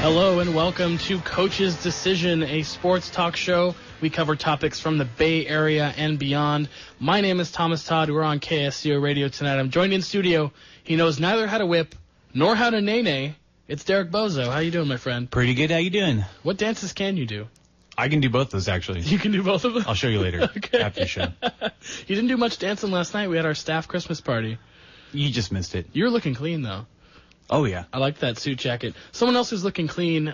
Hello and welcome to Coach's Decision, a sports talk show. We cover topics from the Bay Area and beyond. My name is Thomas Todd. We're on KSCO Radio tonight. I'm joined in studio. He knows neither how to whip nor how to nay-nay. It's Derek Bozzo. How you doing, my friend? Pretty good. How you doing? What dances can you do? I can do both those, actually. You can do both of them? I'll show you later Okay. after the show. You didn't do much dancing last night. We had our staff Christmas party. You just missed it. You were looking clean, though. Oh, yeah. I like that suit jacket. Someone else who's looking clean,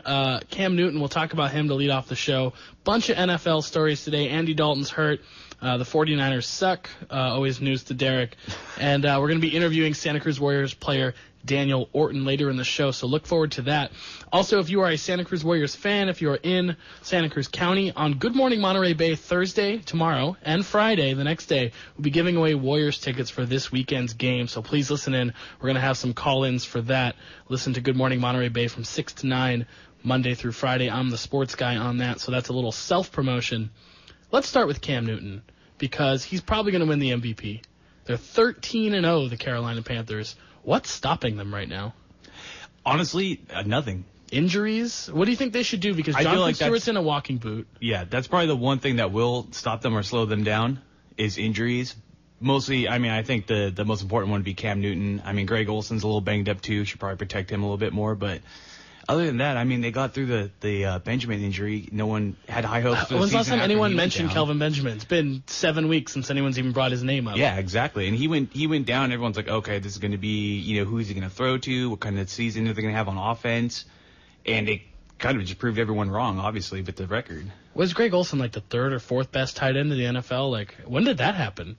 Cam Newton. We'll talk about him to lead off the show. Bunch of NFL stories today. Andy Dalton's hurt. The 49ers suck. Always news to Derek. And we're going to be interviewing Santa Cruz Warriors player Daniel Orton later in the show, so look forward to that. Also, if you are a Santa Cruz Warriors fan, if you are in Santa Cruz County, on Good Morning Monterey Bay Thursday, tomorrow, and Friday, the next day, we'll be giving away Warriors tickets for this weekend's game, so please listen in. We're going to have some call-ins for that. Listen to Good Morning Monterey Bay from 6 to 9, Monday through Friday. I'm the sports guy on that, so that's a little self-promotion. Let's start with Cam Newton, because he's probably going to win the MVP. They're 13-0, the Carolina Panthers. What's stopping them right now? Honestly, nothing. Injuries? What do you think they should do? Because Jonathan Stewart's in a walking boot. Yeah, that's probably the one thing that will stop them or slow them down is injuries. Mostly, I think the most important one would be Cam Newton. Greg Olson's a little banged up too. Should probably protect him a little bit more. But other than that, they got through the Benjamin injury. No one had high hopes for the season. When's the last time anyone mentioned Kelvin Benjamin? It's been 7 weeks since anyone's even brought his name up. Yeah, exactly. And he went down. Everyone's like, okay, this is going to be, who is he going to throw to? What kind of season are they going to have on offense? And it kind of just proved everyone wrong, obviously, with the record. Was Greg Olson like the third or fourth best tight end in the NFL? Like, when did that happen?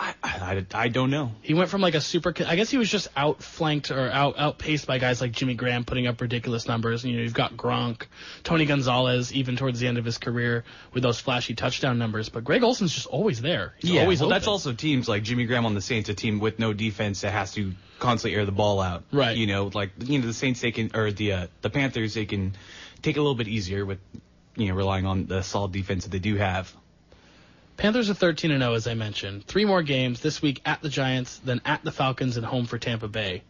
I don't know. He went from like a super. I guess he was just outflanked or outpaced by guys like Jimmy Graham putting up ridiculous numbers. You've got Gronk, Tony Gonzalez, even towards the end of his career with those flashy touchdown numbers. But Greg Olson's just always there. He's always open. That's also teams like Jimmy Graham on the Saints, a team with no defense that has to constantly air the ball out. Right. The Saints, they can, or the Panthers, they can take it a little bit easier with, relying on the solid defense that they do have. Panthers are 13-0, as I mentioned. 3 more games this week at the Giants, then at the Falcons, and home for Tampa Bay.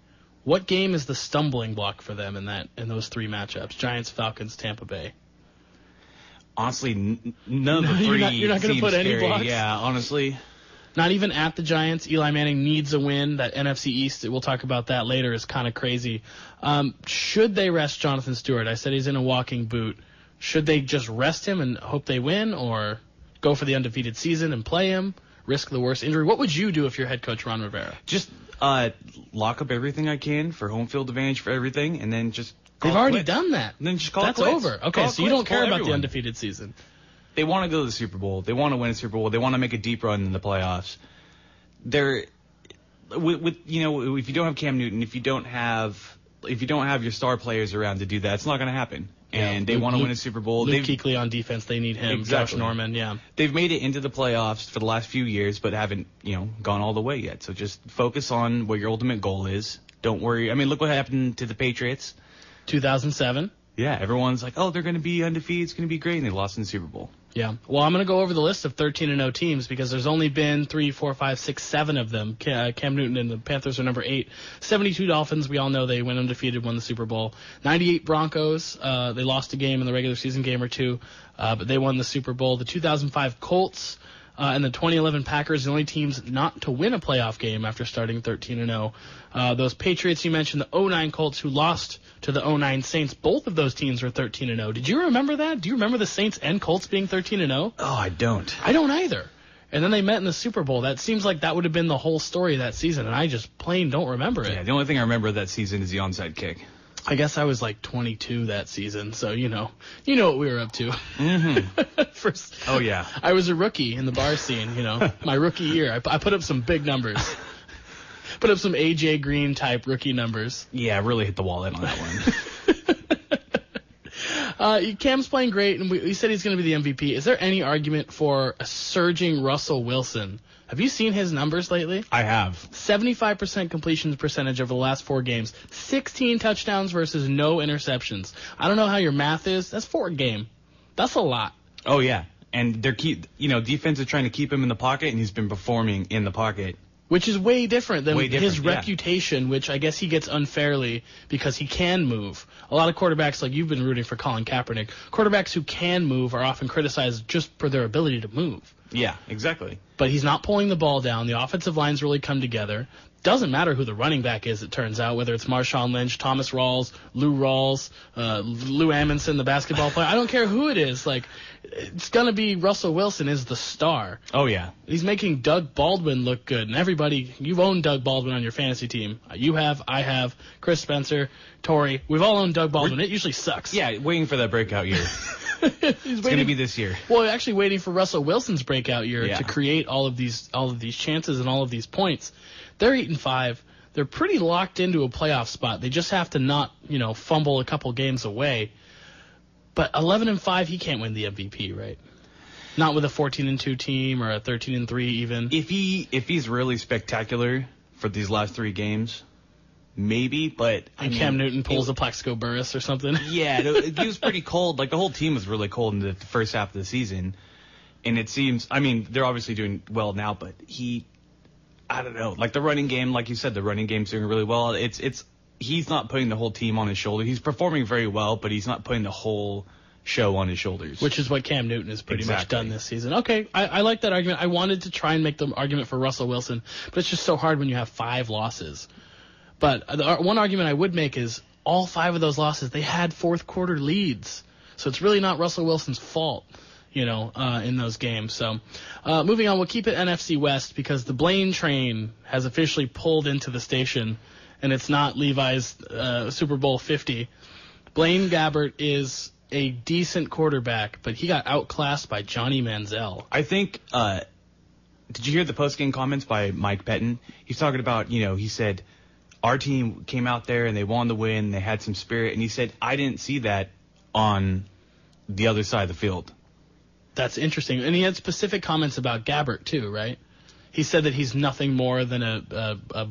What game is the stumbling block for them in those 3 matchups? Giants, Falcons, Tampa Bay. Honestly, none of the 3 You're not going to put any blocks? Yeah, honestly. Not even at the Giants. Eli Manning needs a win. That NFC East, we'll talk about that later, is kind of crazy. Should they rest Jonathan Stewart? I said he's in a walking boot. Should they just rest him and hope they win, or go for the undefeated season and play him, risk the worst injury? What would you do if you're head coach Ron Rivera? Just lock up everything I can for home field advantage for everything, and then just They've already done that. And then just call That's it quits. over. Okay, so you don't care about the undefeated season. They want to go to the Super Bowl. They want to win a Super Bowl. They want to make a deep run in the playoffs. If you don't have Cam Newton, if you don't have your star players around to do that, it's not going to happen. And they want to win a Super Bowl. Luke Kuechly on defense, they need him. Exactly. Josh Norman, yeah. They've made it into the playoffs for the last few years, but haven't, gone all the way yet. So just focus on what your ultimate goal is. Don't worry. Look what happened to the Patriots. 2007. Yeah, everyone's like, oh, they're going to be undefeated. It's going to be great. And they lost in the Super Bowl. Yeah. Well, I'm going to go over the list of 13-0 teams because there's only been 3, 4, 5, 6, 7 of them. Cam Newton and the Panthers are number 8. 72 Dolphins. We all know they went undefeated, won the Super Bowl. 98 Broncos. They lost a game in the regular season, game or two, but they won the Super Bowl. The 2005 Colts and the 2011 Packers, the only teams not to win a playoff game after starting 13-0. Those Patriots you mentioned, the 09 Colts who lost to the 09 Saints, both of those teams were 13-0. Did you remember that? Do you remember the Saints and Colts being 13-0? Oh, I don't. I don't either. And then they met in the Super Bowl. That seems like that would have been the whole story of that season, and I just plain don't remember it. Yeah, the only thing I remember that season is the onside kick. I guess I was like 22 that season, so you know what we were up to. Mm-hmm. Oh yeah, I was a rookie in the bar scene. My rookie year, I put up some big numbers. Put up some AJ Green type rookie numbers. Yeah, I really hit the wall in on that one. Cam's playing great, and we said he's going to be the MVP. Is there any argument for a surging Russell Wilson? Have you seen his numbers lately? I have. 75% completion percentage over the last 4 games. 16 touchdowns versus no interceptions. I don't know how your math is. That's 4 a game. That's a lot. Oh, yeah. And defense is trying to keep him in the pocket, and he's been performing in the pocket. Which is way different than his yeah. reputation, which I guess he gets unfairly because he can move. A lot of quarterbacks, like you've been rooting for Colin Kaepernick, quarterbacks who can move are often criticized just for their ability to move. Yeah, exactly. But he's not pulling the ball down. The offensive lines really come together. Doesn't matter who the running back is, it turns out, whether it's Marshawn Lynch, Thomas Rawls, Lou Rawls, Lou Amundsen, the basketball player. I don't care who it is. Like, it's going to be Russell Wilson is the star. Oh, yeah. He's making Doug Baldwin look good. And everybody, you've owned Doug Baldwin on your fantasy team. You have, I have, Chris Spencer, Tory. We've all owned Doug Baldwin. It usually sucks. Yeah, waiting for that breakout year. It's going to be this year. Well, actually waiting for Russell Wilson's breakout year Yeah. to create all of these chances and all of these points. They're 8-5. They're pretty locked into a playoff spot. They just have to not, fumble a couple games away. But 11-5, he can't win the MVP, right? Not with a 14-2 team or a 13-3 even. If he's really spectacular for these last 3 games, maybe. But And Cam Newton pulls a Plexico Burress or something. Yeah, he was pretty cold. Like the whole team was really cold in the first half of the season, and it seems. I mean, they're obviously doing well now, but I don't know. Like the running game, like you said, the running game's doing really well. He's not putting the whole team on his shoulder. He's performing very well, but he's not putting the whole show on his shoulders. Which is what Cam Newton has pretty much done this season. Okay, I like that argument. I wanted to try and make the argument for Russell Wilson, but it's just so hard when you have 5 losses. But one argument I would make is all 5 of those losses, they had fourth quarter leads. So it's really not Russell Wilson's fault, in those games. So moving on, we'll keep it NFC West because the Blaine train has officially pulled into the station, and it's not Levi's Super Bowl 50. Blaine Gabbert is a decent quarterback, but he got outclassed by Johnny Manziel. I think, did you hear the post-game comments by Mike Pettin? He's talking about, he said, our team came out there and they won the win, they had some spirit, and he said, I didn't see that on the other side of the field. That's interesting. And he had specific comments about Gabbert, too, right? He said that he's nothing more than a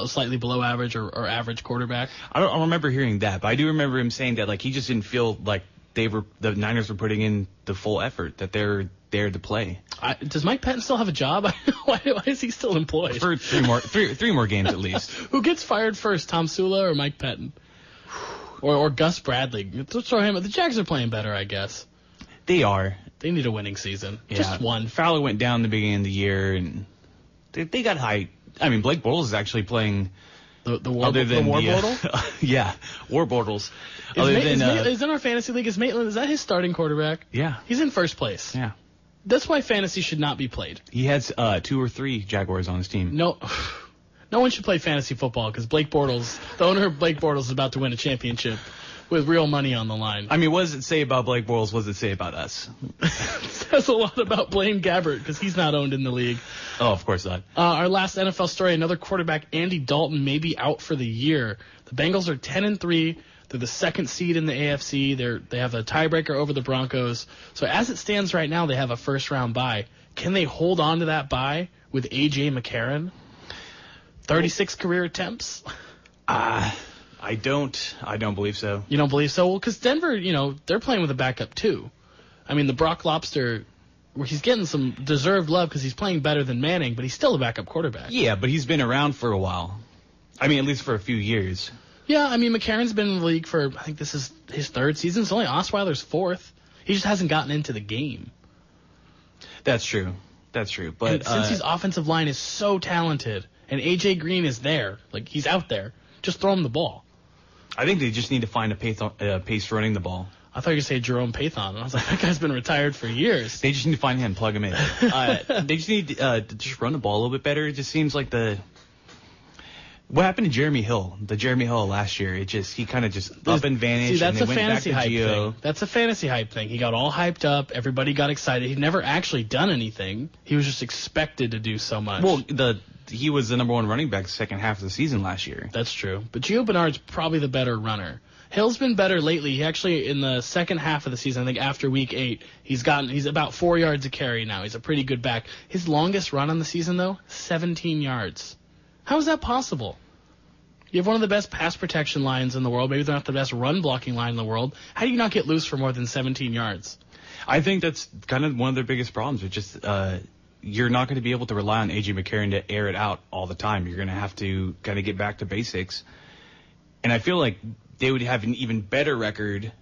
slightly below average or average quarterback. I don't remember hearing that, but I do remember him saying that he just didn't feel like the Niners were putting in the full effort, that they're there to play. Does Mike Patton still have a job? Why is he still employed? For three more games at least. Who gets fired first, Tom Sula or Mike Patton? Or Gus Bradley? Let's throw him. The Jags are playing better, I guess. They are. They need a winning season. Yeah. Just one. Fowler went down in the beginning of the year, and they got high. I mean, Blake Bortles is actually playing. The Bortle? Yeah, War Bortles. Is in our fantasy league, is Maitland, is that his starting quarterback? Yeah. He's in first place. Yeah. That's why fantasy should not be played. He has 2 or 3 Jaguars on his team. No one should play fantasy football because Blake Bortles, the owner of Blake Bortles, is about to win a championship with real money on the line. I mean, what does it say about Blake Bortles? What does it say about us? It says a lot about Blaine Gabbert because he's not owned in the league. Oh, of course not. Our last NFL story, another quarterback, Andy Dalton, may be out for the year. The Bengals are 10-3. They're the second seed in the AFC. They have a tiebreaker over the Broncos. So as it stands right now, they have a first-round bye. Can they hold on to that bye with A.J. McCarron? 36 career attempts? I don't believe so. You don't believe so? Well, because Denver, they're playing with a backup too. I mean, the Brock Lobster, he's getting some deserved love because he's playing better than Manning, but he's still a backup quarterback. Yeah, but he's been around for a while. I mean, at least for a few years. Yeah, I mean, McCarron's been in the league for, I think this is his 3rd season. It's only Osweiler's 4th. He just hasn't gotten into the game. That's true. But and since his offensive line is so talented, and A.J. Green is there, he's out there, just throw him the ball. I think they just need to find a pace running the ball. I thought you were going to say Jerome Pathon. I was like, that guy's been retired for years. They just need to find him, plug him in. They just need to just run the ball a little bit better. It just seems like what happened to Jeremy Hill? The Jeremy Hill last year, he kind of just up and vanished. See, that's and a fantasy hype Gio. thing. That's a fantasy hype thing. He got all hyped up. Everybody got excited. He'd never actually done anything. He was just expected to do so much. Well, he was the number 1 running back the second half of the season last year. That's true. But Gio Bernard's probably the better runner. Hill's been better lately. He actually, in the second half of the season, I think after week 8, he's about 4 yards a carry now. He's a pretty good back. His longest run on the season, though, 17 yards. How is that possible? You have one of the best pass protection lines in the world. Maybe they're not the best run blocking line in the world. How do you not get loose for more than 17 yards? I think that's kind of one of their biggest problems with just you're not going to be able to rely on A.J. McCarron to air it out all the time. You're going to have to kind of get back to basics. And I feel like they would have an even better record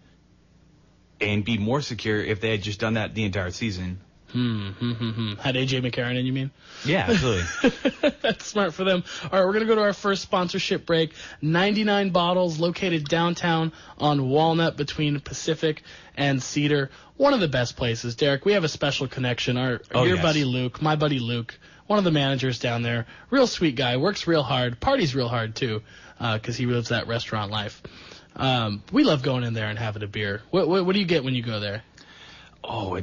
and be more secure if they had just done that the entire season. Had A.J. McCarron in, you mean? Yeah, absolutely. That's smart for them. All right, we're going to go to our first sponsorship break. 99 Bottles, located downtown on Walnut between Pacific and Cedar. One of the best places, Derek. We have a special connection. Your buddy Luke, my buddy Luke, one of the managers down there. Real sweet guy, works real hard, parties real hard too, because he lives that restaurant life. We love going in there and having a beer. What do you get when you go there? Oh,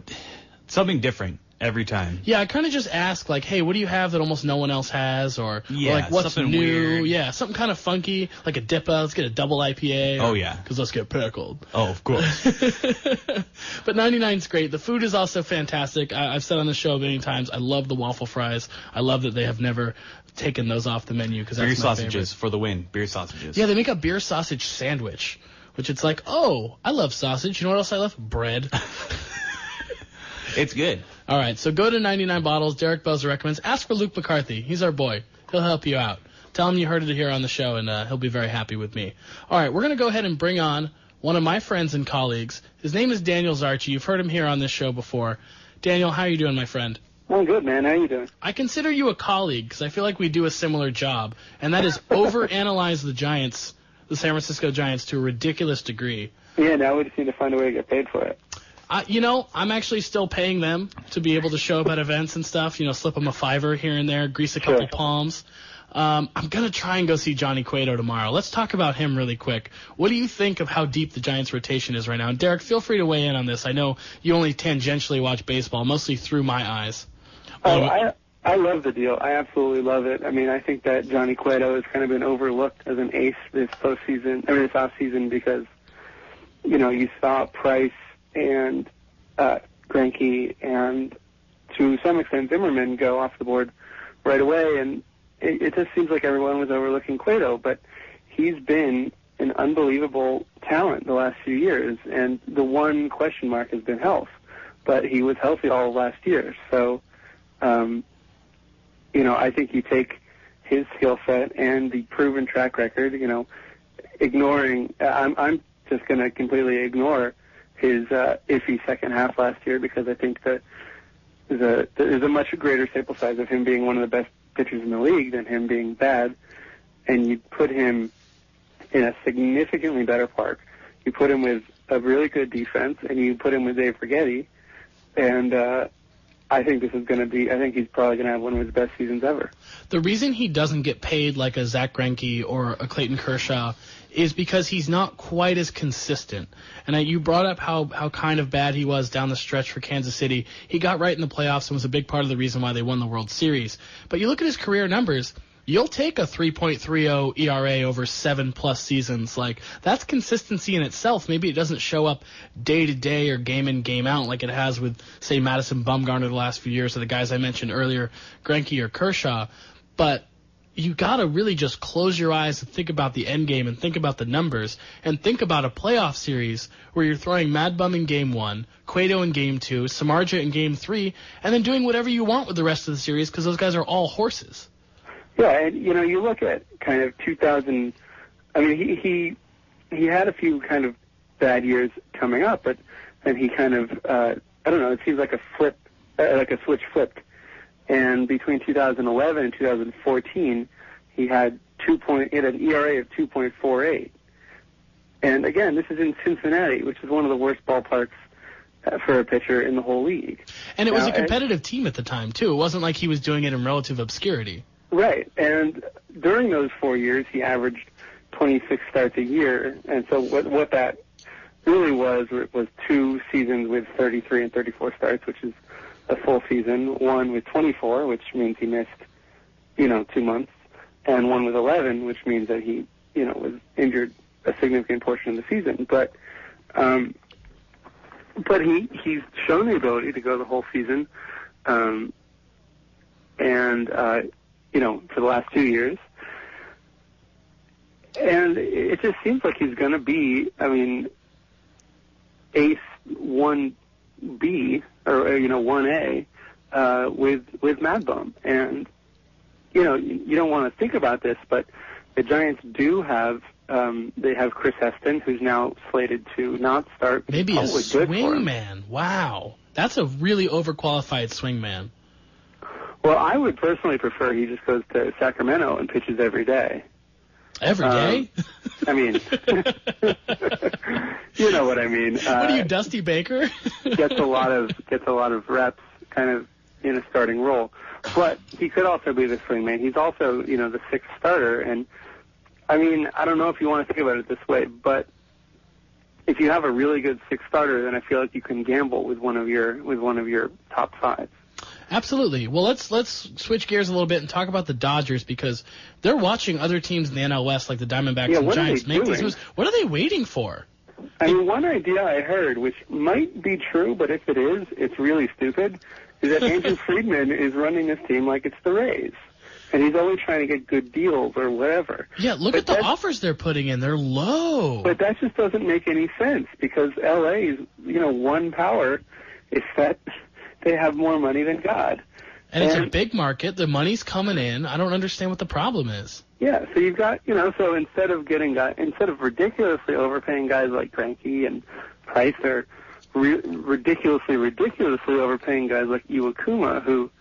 something different every time. Yeah, I kind of just ask, like, hey, what do you have that almost no one else has? Or like, what's new? Weird. Yeah, something kind of funky, like a DIPA. Let's get a double IPA. Oh, yeah. Because let's get pickled. Oh, of course. But 99's great. The food is also fantastic. I've said on the show many times, I love the waffle fries. I love that they have never taken those off the menu. Cause that's beer my sausages favorite. For the win. Beer sausages. Yeah, they make a beer sausage sandwich, which it's like, oh, I love sausage. You know what else I love? Bread. It's good. All right, so go to 99 Bottles. Derek Bozzo recommends. Ask for Luke McCarthy. He's our boy. He'll help you out. Tell him you heard it here on the show, and he'll be very happy with me. All right, we're going to go ahead and bring on one of my friends and colleagues. His name is Daniel Zarchi. You've heard him here on this show before. Daniel, how are you doing, my friend? I'm good, man. How you doing? I consider you a colleague because I feel like we do a similar job, and that is overanalyze the Giants, the San Francisco Giants, to a ridiculous degree. Yeah, now we just need to find a way to get paid for it. I'm actually still paying them to be able to show up at events and stuff, slip them a $5 here and there, grease a couple palms. I'm going to try and go see Johnny Cueto tomorrow. Let's talk about him really quick. What do you think of how deep the Giants' rotation is right now? And Derek, feel free to weigh in on this. I know you only tangentially watch baseball, mostly through my eyes. I love the deal. I absolutely love it. I mean, I think that Johnny Cueto has kind of been overlooked as an ace this offseason because, you saw Price and Greinke and to some extent Zimmerman go off the board right away, and it just seems like everyone was overlooking Cueto, but he's been an unbelievable talent the last few years, and the one question mark has been health, but he was healthy all of last year, so I think you take his skill set and the proven track record, ignoring I'm just going to completely ignore his iffy second half last year because I think that there's a much greater sample size of him being one of the best pitchers in the league than him being bad, and you put him in a significantly better park. You put him with a really good defense, and you put him with Dave Righetti, and I think he's probably going to have one of his best seasons ever. The reason he doesn't get paid like a Zach Greinke or a Clayton Kershaw is because he's not quite as consistent. And you brought up how kind of bad he was down the stretch for Kansas City. He got right in the playoffs and was a big part of the reason why they won the World Series. But you look at his career numbers, you'll take a 3.30 ERA over 7+ seasons. Like, that's consistency in itself. Maybe it doesn't show up day to day or game in, game out like it has with, say, Madison Bumgarner the last few years or the guys I mentioned earlier, Greinke or Kershaw. But you got to really just close your eyes and think about the end game and think about the numbers and think about a playoff series where you're throwing Mad Bum in Game 1, Cueto in Game 2, Samardzija in Game 3, and then doing whatever you want with the rest of the series because those guys are all horses. Yeah, and you look at kind of 2000. I mean, he had a few kind of bad years coming up, but then he kind of I don't know. It seems like a switch flipped. And between 2011 and 2014, he had an ERA of 2.48. And again, this is in Cincinnati, which is one of the worst ballparks for a pitcher in the whole league. And it was a competitive team at the time too. It wasn't like he was doing it in relative obscurity. Right, and during those 4 years, he averaged 26 starts a year, and so what that really was 2 seasons with 33 and 34 starts, which is a full season, one with 24, which means he missed, 2 months, and one with 11, which means that he, was injured a significant portion of the season. But he's shown the ability to go the whole season, for the last 2 years. And it just seems like he's going to be, ace 1B, or 1A, with Mad Bum. And, you know, you don't want to think about this, but the Giants do have they have Chris Heston, who's now slated to not start. Maybe a swing man. Wow. That's a really overqualified swing man. Well, I would personally prefer he just goes to Sacramento and pitches every day. Every day? I mean, you know what I mean. What are you, Dusty Baker? gets a lot of reps, kind of in a starting role. But he could also be the swing man. He's also, you know, the sixth starter. And I mean, I don't know if you want to think about it this way, but if you have a really good sixth starter, then I feel like you can gamble with one of your top five. Absolutely. Well, let's switch gears a little bit and talk about the Dodgers, because they're watching other teams in the NL West, like the Diamondbacks and Giants, make these moves. What are they waiting for? I mean, one idea I heard, which might be true, but if it is, it's really stupid, is that Andrew Friedman is running this team like it's the Rays. And he's only trying to get good deals or whatever. Yeah, look at the offers they're putting in. They're low. But that just doesn't make any sense, because LA's, you know, one power is that they have more money than God. And it's a big market. The money's coming in. I don't understand what the problem is. Yeah, so you've got, you know, so instead of ridiculously overpaying guys like Greinke and Price, or ridiculously overpaying guys like Iwakuma, who,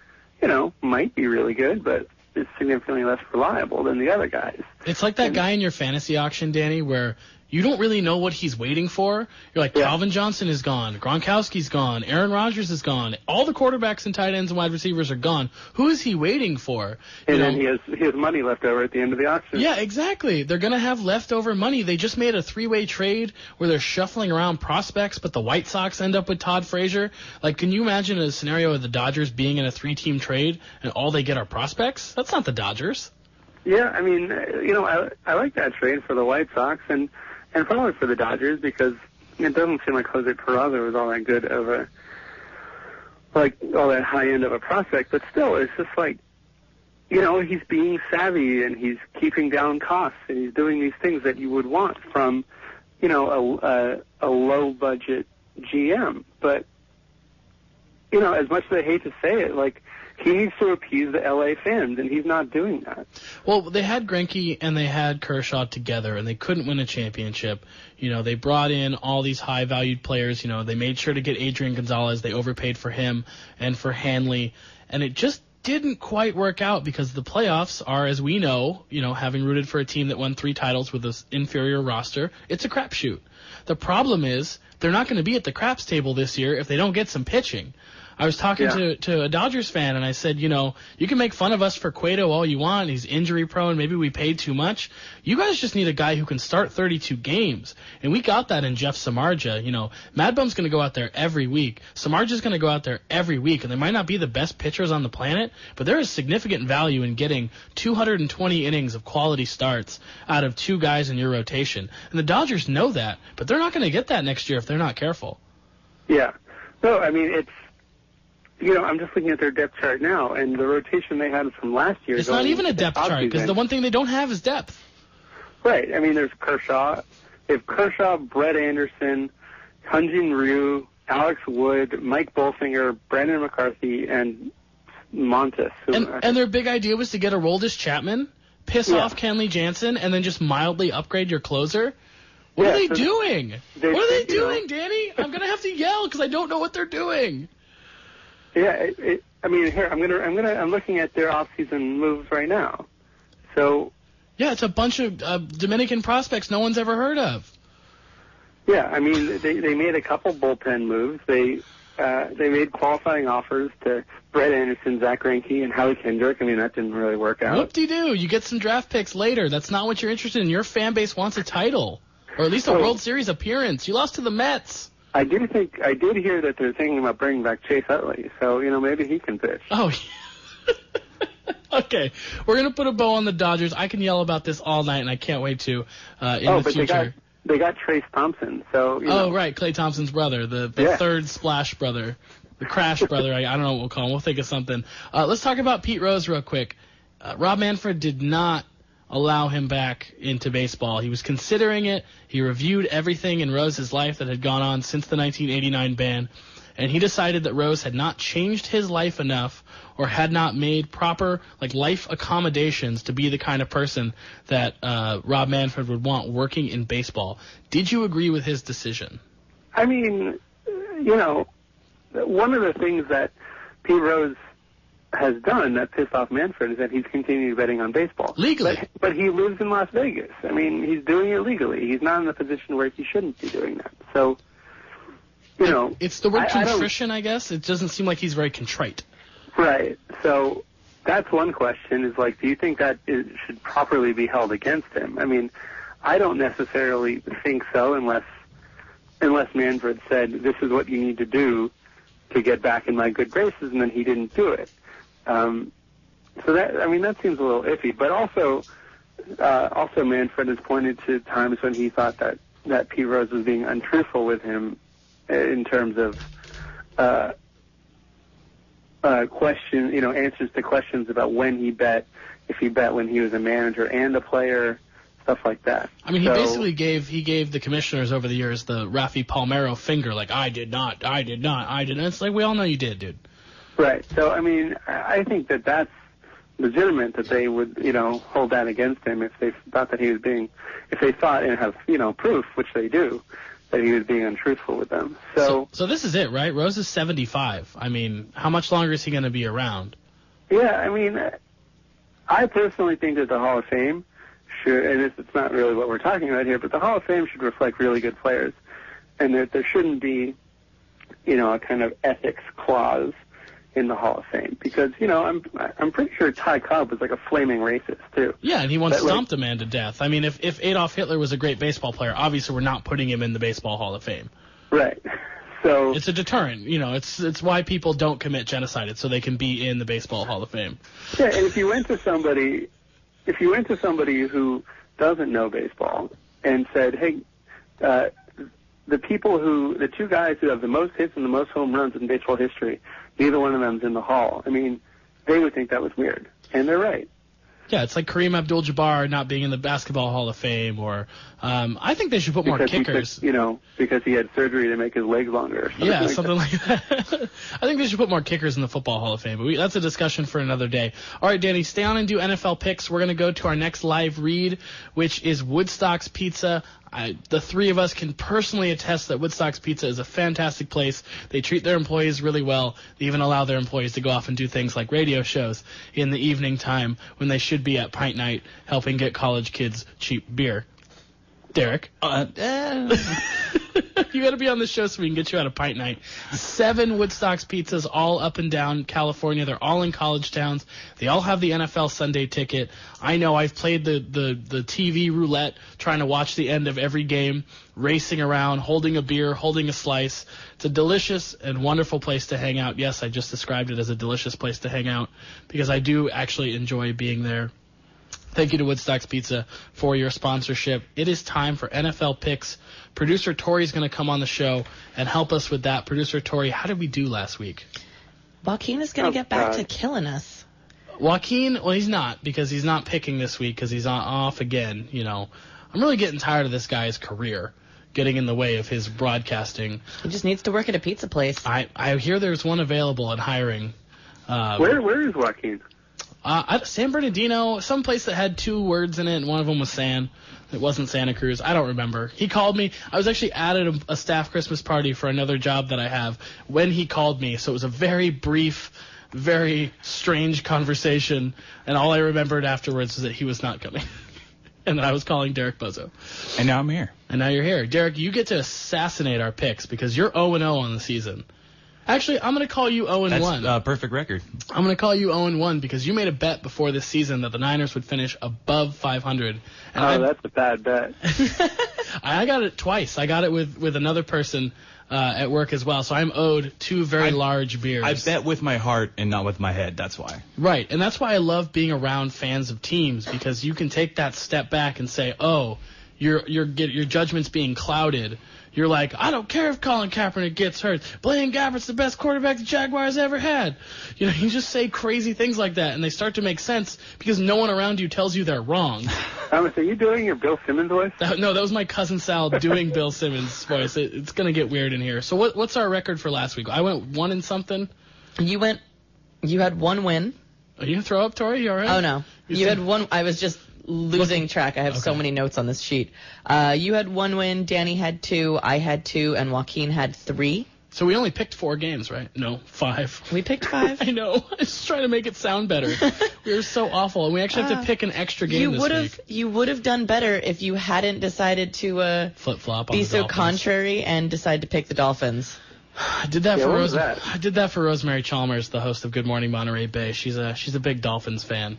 you know, might be really good, but is significantly less reliable than the other guys. It's like that guy in your fantasy auction, Danny, where you don't really know what he's waiting for. You're like, Calvin Johnson is gone, Gronkowski's gone, Aaron Rodgers is gone, all the quarterbacks and tight ends and wide receivers are gone. Who is he waiting for? And then he has money left over at the end of the auction. Yeah, exactly. They're going to have leftover money. They just made a three-way trade where they're shuffling around prospects, but the White Sox end up with Todd Frazier. Like, can you imagine a scenario of the Dodgers being in a three-team trade and all they get are prospects? That's not the Dodgers. Yeah, I mean, you know, I like that trade for the White Sox, and probably for the Dodgers, because it doesn't seem like Jose Peraza was all that good of all that high end of a prospect, but still, it's just like, you know, he's being savvy and he's keeping down costs and he's doing these things that you would want from, you know, a low budget GM. But, you know, as much as I hate to say it, like, he needs to appease the LA fans, and he's not doing that. Well, they had Greinke and they had Kershaw together, and they couldn't win a championship. You know, they brought in all these high-valued players. You know, they made sure to get Adrian Gonzalez. They overpaid for him and for Hanley, and it just didn't quite work out, because the playoffs are, as we know, you know, having rooted for a team that won 3 titles with an inferior roster, it's a crapshoot. The problem is they're not going to be at the craps table this year if they don't get some pitching. I was talking to a Dodgers fan, and I said, you know, you can make fun of us for Cueto all you want. He's injury-prone. Maybe we paid too much. You guys just need a guy who can start 32 games. And we got that in Jeff Samardzija. You know, Mad Bum's going to go out there every week. Samardzija's going to go out there every week. And they might not be the best pitchers on the planet, but there is significant value in getting 220 innings of quality starts out of 2 guys in your rotation. And the Dodgers know that, but they're not going to get that next year if they're not careful. Yeah. No, I mean, it's, you know, I'm just looking at their depth chart now, and the rotation they had from last year. It's not even a depth chart, because the one thing they don't have is depth. Right. I mean, there's Kershaw. They have Kershaw, Brett Anderson, Hyun-Jin Ryu, Alex Wood, Mike Bolsinger, Brandon McCarthy, and Montes. And their big idea was to get Aroldis Chapman, piss off Kenley Jansen, and then just mildly upgrade your closer. What are they doing? What are they doing, Danny? I'm going to have to yell because I don't know what they're doing. Yeah, I mean, here I'm looking at their off-season moves right now. So, yeah, it's a bunch of Dominican prospects no one's ever heard of. Yeah, I mean, they made a couple bullpen moves. They made qualifying offers to Brett Anderson, Zach Greinke, and Howie Kendrick. I mean, that didn't really work out. Whoop-de-doo. You get some draft picks later. That's not what you're interested in. Your fan base wants a title, or at least a World Series appearance. You lost to the Mets. I did hear that they're thinking about bringing back Chase Utley, so, you know, maybe he can pitch. Oh, okay. We're going to put a bow on the Dodgers. I can yell about this all night, and I can't wait to in the future. They got Trace Thompson, so, you know. Oh, right, Klay Thompson's brother, the third splash brother, the crash brother. I don't know what we'll call him. We'll think of something. Let's talk about Pete Rose real quick. Rob Manfred did not allow him back into baseball. He was considering it. He reviewed everything in Rose's life that had gone on since the 1989 ban, and he decided that Rose had not changed his life enough or had not made proper life accommodations to be the kind of person that Rob Manfred would want working in baseball. Did you agree with his decision? I mean, one of the things that Pete Rose has done that pissed off Manfred is that he's continued betting on baseball. Legally. But he lives in Las Vegas. I mean, he's doing it legally. He's not in a position where he shouldn't be doing that. So, It's the word contrition, I guess. It doesn't seem like he's very contrite. Right. So that's one question is, do you think that it should properly be held against him? I mean, I don't necessarily think so unless Manfred said, this is what you need to do to get back in my good graces, and then he didn't do it. So that seems a little iffy. But also Manfred has pointed to times when he thought that Pete Rose was being untruthful with him in terms of answers to questions about when he bet, if he bet when he was a manager and a player, stuff like that. I mean, he basically gave the commissioners over the years the Rafi Palmeiro finger, I did not. It's like, we all know you did, dude. Right. So, I mean, I think that that's legitimate that they would, hold that against him if they thought that he was if they thought and have, proof, which they do, that he was being untruthful with them. So this is it, right? Rose is 75. I mean, how much longer is he going to be around? Yeah, I mean, I personally think that the Hall of Fame should, and it's not really what we're talking about here, but the Hall of Fame should reflect really good players, and that there shouldn't be, a kind of ethics clause in the Hall of Fame, because I'm pretty sure Ty Cobb was a flaming racist too. Yeah, and he once stomped a man to death. I mean, if Adolf Hitler was a great baseball player, obviously we're not putting him in the Baseball Hall of Fame. Right. So it's a deterrent. It's why people don't commit genocide. It's so they can be in the Baseball Hall of Fame. Yeah, and if you went to somebody who doesn't know baseball and said, hey, the two guys who have the most hits and the most home runs in baseball history, neither one of them's in the Hall. I mean, they would think that was weird, and they're right. Yeah, it's like Kareem Abdul-Jabbar not being in the Basketball Hall of Fame, or I think they should put more kickers. Because he had surgery to make his legs longer. Something like that. I think they should put more kickers in the Football Hall of Fame, but that's a discussion for another day. All right, Danny, stay on and do NFL picks. We're going to go to our next live read, which is Woodstock's Pizza. The three of us can personally attest that Woodstock's Pizza is a fantastic place. They treat their employees really well. They even allow their employees to go off and do things like radio shows in the evening time when they should be at pint night helping get college kids cheap beer. Derek. You got to be on the show so we can get you out of pint night. 7 Woodstock's Pizzas all up and down California. They're all in college towns. They all have the NFL Sunday ticket. I know I've played the TV roulette trying to watch the end of every game, racing around, holding a beer, holding a slice. It's a delicious and wonderful place to hang out. Yes, I just described it as a delicious place to hang out because I do actually enjoy being there. Thank you to Woodstock's Pizza for your sponsorship. It is time for NFL picks. Producer Tory is going to come on the show and help us with that. Producer Tory, how did we do last week? Joaquin is going to get back to killing us. Joaquin, well, he's not, because he's not picking this week because he's off again. I'm really getting tired of this guy's career getting in the way of his broadcasting. He just needs to work at a pizza place. I hear there's one available and hiring. Where is Joaquin? San Bernardino, some place that had 2 words in it, and one of them was San. It wasn't Santa Cruz. I don't remember. He called me. I was actually at a staff Christmas party for another job that I have when he called me, so it was a very brief, very strange conversation, and all I remembered afterwards was that he was not coming. And that I was calling Derek Bozzo. And now I'm here. And now you're here. Derek, you get to assassinate our picks because you're 0-0 on the season. Actually, I'm going to call you 0-1. That's a perfect record. I'm going to call you 0-1 because you made a bet before this season that the Niners would finish above 500. And that's a bad bet. I got it twice. I got it with another person at work as well, so I'm owed 2 very large beers. I bet with my heart and not with my head, that's why. Right, and that's why I love being around fans of teams, because you can take that step back and say, oh, your judgment's being clouded. You're like, I don't care if Colin Kaepernick gets hurt. Blaine Gabbert's the best quarterback the Jaguars ever had. You just say crazy things like that, and they start to make sense because no one around you tells you they're wrong. Are you doing your Bill Simmons voice? No, that was my cousin Sal doing Bill Simmons' voice. It's going to get weird in here. So what's our record for last week? I went 1 and something. You had 1 win. Are you going to throw up, Tory? You all right? Oh, no. You had 1. I was just losing track. I have so many notes on this sheet. You had 1 win. Danny had 2. I had 2. And Joaquin had 3. So we only picked 4 games, right? No, 5. We picked 5? I know. I was just trying to make it sound better. We were so awful. And we actually have to pick an extra game this week. You would have done better if you hadn't decided to flip-flop be so contrary and decide to pick the Dolphins. I did that I did that for Rosemary Chalmers, the host of Good Morning Monterey Bay. She's a big Dolphins fan.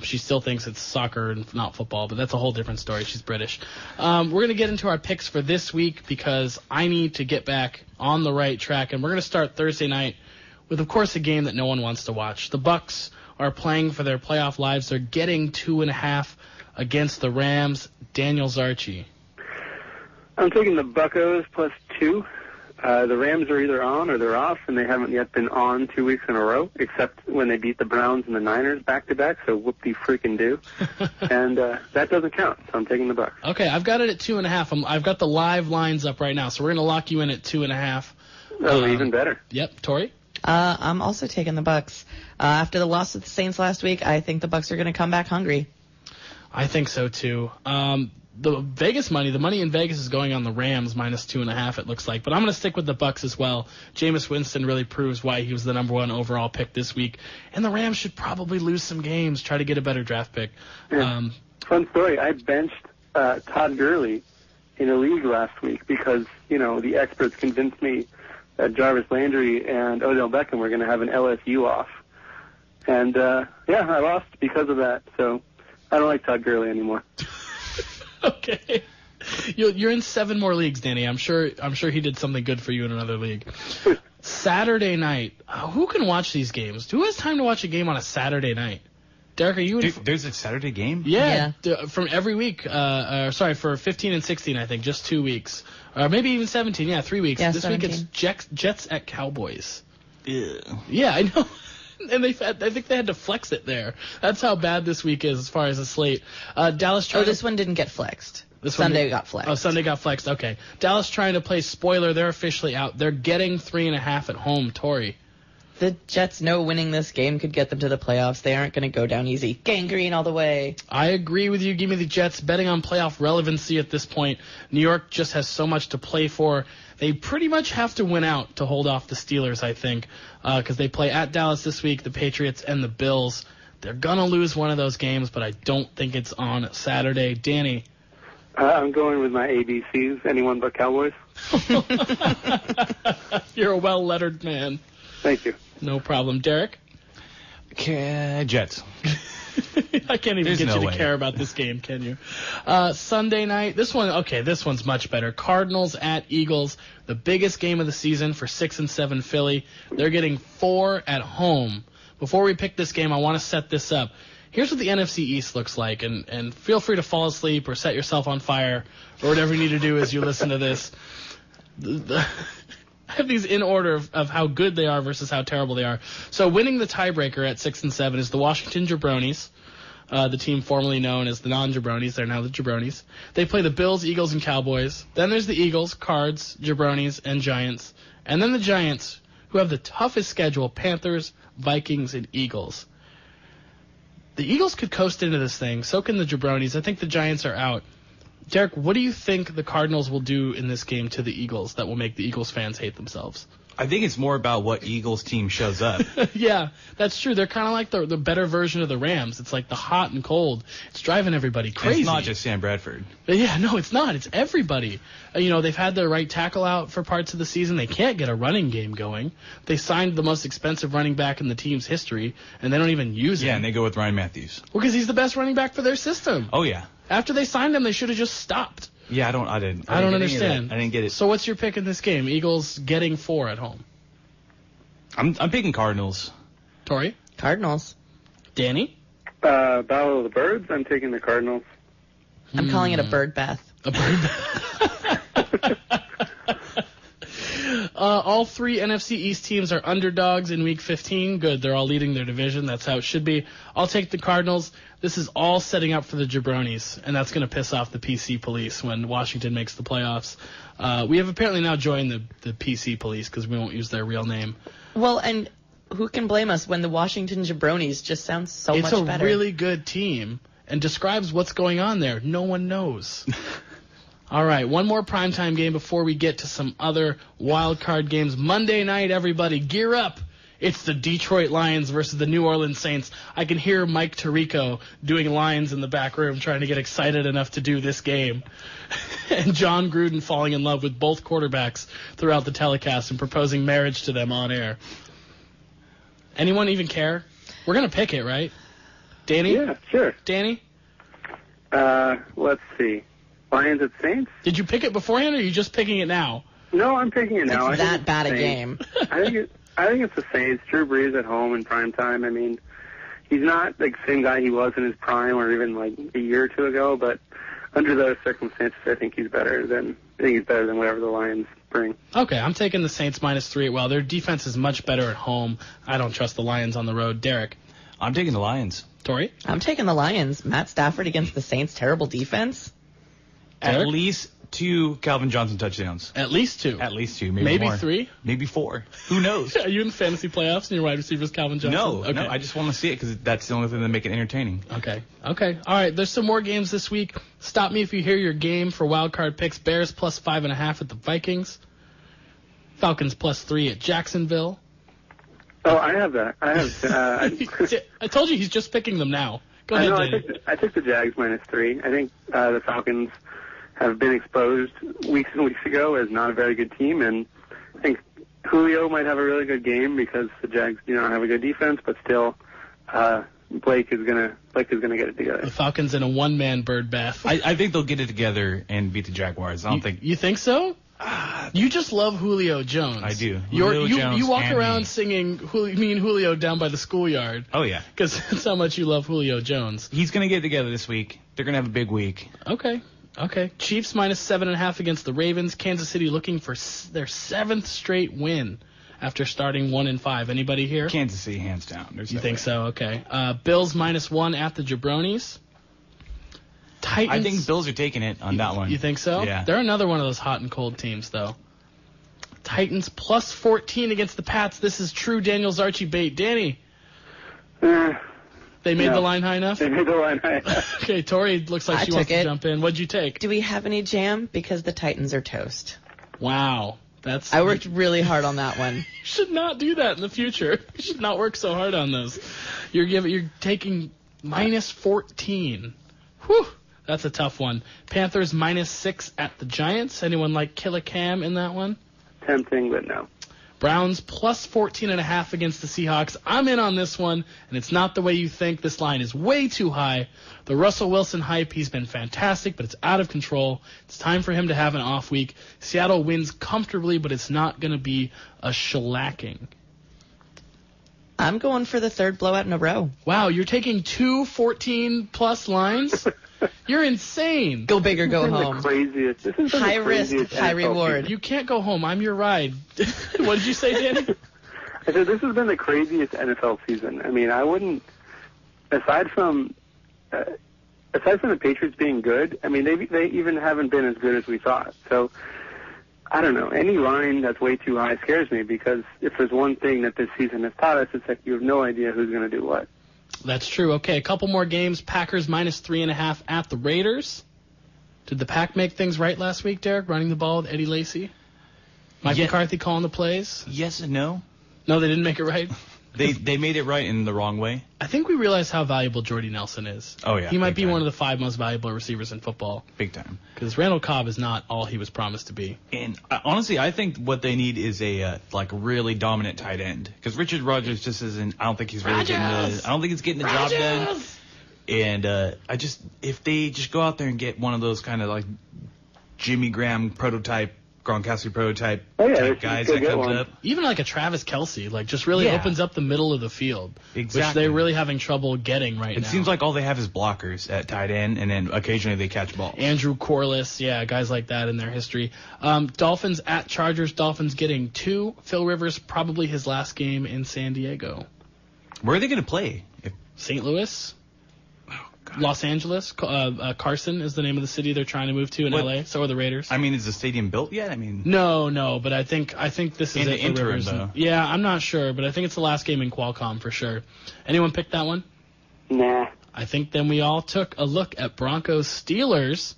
She still thinks it's soccer and not football, but that's a whole different story. She's British. We're going to get into our picks for this week because I need to get back on the right track, and we're going to start Thursday night with, of course, a game that no one wants to watch. The Bucs are playing for their playoff lives. They're getting 2.5 against the Rams. Daniel Zarchi. I'm taking the Buccos +2. The Rams are either on or they're off, and they haven't yet been on 2 weeks in a row, except when they beat the Browns and the Niners back-to-back, so whoop-de-freaking-do. And that doesn't count, so I'm taking the Bucs. Okay, I've got it at 2.5. I've got the live lines up right now, so we're going to lock you in at 2.5. Oh, even better. Yep, Tory? I'm also taking the Bucs. After the loss to the Saints last week, I think the Bucs are going to come back hungry. I think so, too. The Vegas money, the money in Vegas is going on the Rams -2.5, it looks like. But I'm going to stick with the Bucs as well. Jameis Winston really proves why he was the number 1 overall pick this week. And the Rams should probably lose some games, try to get a better draft pick. Yeah. Fun story. I benched Todd Gurley in a league last week because, the experts convinced me that Jarvis Landry and Odell Beckham were going to have an LSU off. And, I lost because of that. So I don't like Todd Gurley anymore. Okay. You're in 7 more leagues, Danny. I'm sure he did something good for you in another league. Saturday night. Who can watch these games? Who has time to watch a game on a Saturday night? Derek, are you in? There's a Saturday game? Yeah. From every week. For 15 and 16, I think. Just 2 weeks. Or maybe even 17. Yeah, 3 weeks. Yeah, this 17. week it's Jets at Cowboys. Ew. Yeah, I know. And I think they had to flex it there. That's how bad this week is as far as the slate. Dallas. This one didn't get flexed. Sunday got flexed. Oh, Sunday got flexed. Okay. Dallas trying to play spoiler. They're officially out. They're getting 3.5 at home. Tory. The Jets know winning this game could get them to the playoffs. They aren't going to go down easy. Gangrene all the way. I agree with you. Give me the Jets. Betting on playoff relevancy at this point. New York just has so much to play for. They pretty much have to win out to hold off the Steelers, I think, because they play at Dallas this week, the Patriots and the Bills. They're going to lose one of those games, but I don't think it's on Saturday. Danny? I'm going with my ABCs, anyone but Cowboys. You're a well-lettered man. Thank you. No problem. Derek? Jets. I can't even get you to care about this game, can you? Sunday night. This one's much better. Cardinals at Eagles, the biggest game of the season for 6 and 7 Philly. They're getting 4 at home. Before we pick this game, I want to set this up. Here's what the NFC East looks like, and feel free to fall asleep or set yourself on fire or whatever you need to do as you listen to this. I have these in order of how good they are versus how terrible they are. So winning the tiebreaker at 6 and 7 is the Washington Jabronis, the team formerly known as the non-Jabronis. They're now the Jabronis. They play the Bills, Eagles, and Cowboys. Then there's the Eagles, Cards, Jabronis, and Giants. And then the Giants, who have the toughest schedule, Panthers, Vikings, and Eagles. The Eagles could coast into this thing. So can the Jabronis. I think the Giants are out. Derek, what do you think the Cardinals will do in this game to the Eagles that will make the Eagles fans hate themselves? I think it's more about what Eagles team shows up. Yeah, that's true. They're kind of like the better version of the Rams. It's like the hot and cold. It's driving everybody crazy. It's not just Sam Bradford. Yeah, no, it's not. It's everybody. They've had their right tackle out for parts of the season. They can't get a running game going. They signed the most expensive running back in the team's history, and they don't even use him. Yeah, and they go with Ryan Matthews. Well, because he's the best running back for their system. Oh, yeah. After they signed him, they should have just stopped. Yeah, I don't understand. I didn't get it. So what's your pick in this game? Eagles getting 4 at home. I'm picking Cardinals. Tory? Cardinals. Danny? Battle of the Birds. I'm taking the Cardinals. I'm calling it a bird bath. A bird bath. All three NFC East teams are underdogs in Week 15. Good, they're all leading their division. That's how it should be. I'll take the Cardinals. This is all setting up for the jabronis, and that's going to piss off the PC police when Washington makes the playoffs. We have apparently now joined the PC police because we won't use their real name. Well, and who can blame us when the Washington Jabronis just sounds so much better? It's a really good team and describes what's going on there. No one knows. All right, one more primetime game before we get to some other wild card games. Monday night, everybody, gear up. It's the Detroit Lions versus the New Orleans Saints. I can hear Mike Tirico doing lines in the back room trying to get excited enough to do this game. And John Gruden falling in love with both quarterbacks throughout the telecast and proposing marriage to them on air. Anyone even care? We're going to pick it, right? Danny? Yeah, sure. Danny? Let's see. Lions at Saints? Did you pick it beforehand, or are you just picking it now? No, I'm picking it now. It's that bad a game. I think it's the Saints. Drew Brees at home in prime time. I mean, he's not like the same guy he was in his prime or even like a year or two ago, but under those circumstances, I think he's better than whatever the Lions bring. Okay, I'm taking the Saints -3. Well, their defense is much better at home. I don't trust the Lions on the road. Derek? I'm taking the Lions. Tori? I'm taking the Lions. Matt Stafford against the Saints' terrible defense. At Derek? least 2 Calvin Johnson touchdowns. At least 2. At least 2, maybe Maybe more. 3? Maybe 4. Who knows? Are you in the fantasy playoffs and your wide receivers Calvin Johnson? No, Okay. no, I just want to see it because that's the only thing that make it entertaining. Okay. All right, there's some more games this week. Stop me if you hear your game for wild card picks. Bears +5.5 at the Vikings. Falcons +3 at Jacksonville. Oh, I have that. I told you he's just picking them now. Go ahead, Danny. I took the Jags -3. I think the Falcons have been exposed weeks and weeks ago as not a very good team, and I think Julio might have a really good game because the Jags do not have a good defense, but still, Blake is gonna get it together. The Falcons in a one-man bird bath. I think they'll get it together and beat the Jaguars. I don't think. You think so? You just love Julio Jones. I do. You walk around singing me and Julio down by the schoolyard. Oh, yeah. Because that's how much you love Julio Jones. He's going to get it together this week. They're going to have a big week. Okay. Chiefs -7.5 against the Ravens. Kansas City looking for their 7th straight win after starting 1-5. Anybody here? Kansas City, hands down. You think so? Okay. Bills -1 at the Jabronis. Titans. I think Bills are taking it on that one. You think so? Yeah. They're another one of those hot and cold teams, though. Titans +14 against the Pats. This is true Daniel Zarchi bait. Danny, they made the line high enough? They made the line high enough. Okay, Tori looks like she wants to jump in. What'd you take? Do we have any jam? Because the Titans are toast. Wow. I worked really hard on that one. You should not do that in the future. You should not work so hard on those. You're taking -14. Whew. That's a tough one. Panthers -6 at the Giants. Anyone like Killicam in that one? Tempting, but no. Browns +14.5 against the Seahawks. I'm in on this one, and it's not the way you think. This line is way too high. The Russell Wilson hype, he's been fantastic, but it's out of control. It's time for him to have an off week. Seattle wins comfortably, but it's not going to be a shellacking. I'm going for the 3rd blowout in a row. Wow, you're taking 2 14+ lines? You're insane. Go big or go home. This has been High the risk, craziest high NFL reward. season. You can't go home. I'm your ride. What did you say, Danny? I said this has been the craziest NFL season. I mean, I wouldn't, aside from the Patriots being good. I mean, they even haven't been as good as we thought. So I don't know. Any line that's way too high scares me because if there's one thing that this season has taught us, it's that you have no idea who's going to do what. That's true. Okay, a couple more games. Packers -3.5 at the Raiders. Did the Pack make things right last week, Derek, running the ball with Eddie Lacy? Mike McCarthy calling the plays? Yes and no. No, they didn't make it right? They made it right in the wrong way. I think we realize how valuable Jordy Nelson is. Oh, yeah. He might big be time. one of the 5 most valuable receivers in football. Big time. Because Randall Cobb is not all he was promised to be. And honestly, I think what they need is a really dominant tight end. Because Richard Rodgers just isn't. I don't think he's really getting the job done. And if they just go out there and get one of those kind of like Jimmy Graham prototype Gronkowski prototype Oh, yeah, type they guys should that get comes one. up. Even like a Travis Kelce, like just really Yeah. opens up the middle of the field, which Exactly. they're really having trouble getting right now. It seems like all they have is blockers at tight end, and then occasionally they catch balls. Andrew Corliss, yeah, guys like that in their history. Dolphins at Chargers. Dolphins getting 2. Phil Rivers, probably his last game in San Diego. Where are they going to play? St. Louis, Los Angeles. Carson is the name of the city they're trying to move to in What- LA. So are the Raiders. I mean, is the stadium built yet? I mean, No, but I think this is In it the for interim, Rivers. though. Yeah, I'm not sure, but I think it's the last game in Qualcomm for sure. Anyone pick that one? Nah. I think then we all took a look at Broncos Steelers.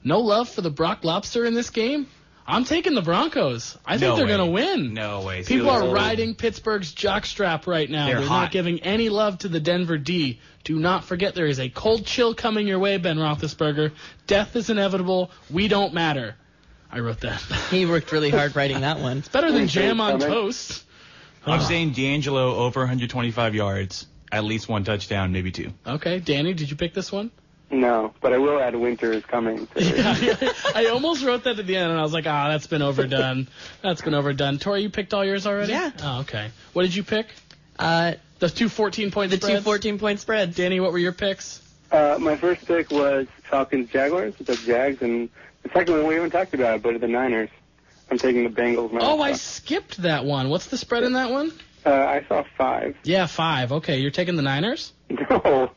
No love for the Brock Lobster in this game. I'm taking the Broncos. I think No they're way. going to win. No way. People Steelers are riding Pittsburgh's jockstrap right now. They're not hot. giving any love to the Denver D. Do not forget there is a cold chill coming your way, Ben Roethlisberger. Death is inevitable. We don't matter. I wrote that. He worked really hard writing that one. Better than Thanks, jam on coming. toast. I'm saying D'Angelo over 125 yards, at least 1 touchdown, maybe 2. Okay, Danny, did you pick this one? No, but I will add winter is coming. I almost wrote that at the end, and I was like, that's been overdone. That's been overdone. Tori, you picked all yours already? Yeah. Oh, okay. What did you pick? The The 2 14-point spreads? 2 14-point spreads. Danny, what were your picks? My first pick was Falcons-Jaguars. I took Jags, and the second one we haven't talked about, but the Niners. I'm taking the Bengals. Oh, I skipped that one. What's the spread in that one? I saw 5. Yeah, 5. Okay, you're taking the Niners? No.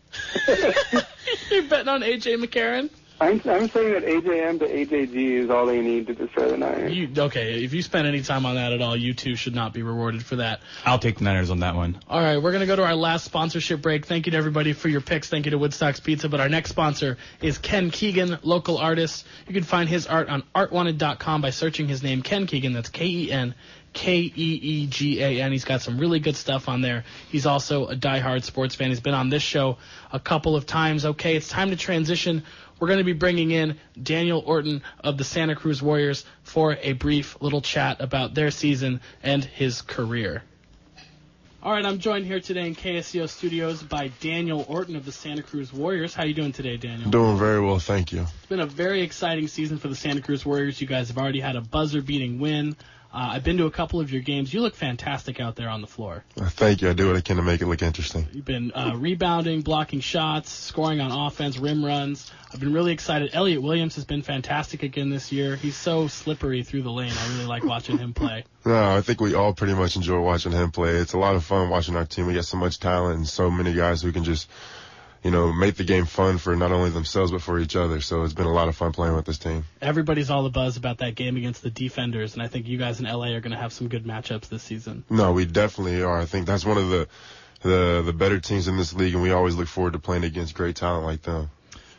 You're betting on A.J. McCarron? I'm saying that AJM to AJG is all they need to destroy the Niners. Okay, if you spend any time on that at all, you two should not be rewarded for that. I'll take the Niners on that one. All right, we're going to go to our last sponsorship break. Thank you to everybody for your picks. Thank you to Woodstock's Pizza. But our next sponsor is Ken Keegan, local artist. You can find his art on artwanted.com by searching his name, Ken Keegan. That's Keneegan. He's got some really good stuff on there. He's also a diehard sports fan. He's been on this show a couple of times. Okay, it's time to transition. We're going to be bringing in Daniel Orton of the Santa Cruz Warriors for a brief little chat about their season and his career. All right, I'm joined here today in KSCO Studios by Daniel Orton of the Santa Cruz Warriors. How you doing today, Daniel? Doing very well, thank you. It's been a very exciting season for the Santa Cruz Warriors. You guys have already had a buzzer-beating win. I've been to a couple of your games. You look fantastic out there on the floor. Thank you. I do what I can to make it look interesting. You've been rebounding, blocking shots, scoring on offense, rim runs. I've been really excited. Elliott Williams has been fantastic again this year. He's so slippery through the lane. I really like watching him play. No, I think we all pretty much enjoy watching him play. It's a lot of fun watching our team. We got so much talent and so many guys who can just, make the game fun for not only themselves but for each other. So it's been a lot of fun playing with this team. Everybody's all the buzz about that game against the Defenders, and I think you guys in LA are going to have some good matchups this season. No, we definitely are. I think that's one of the better teams in this league, and we always look forward to playing against great talent like them.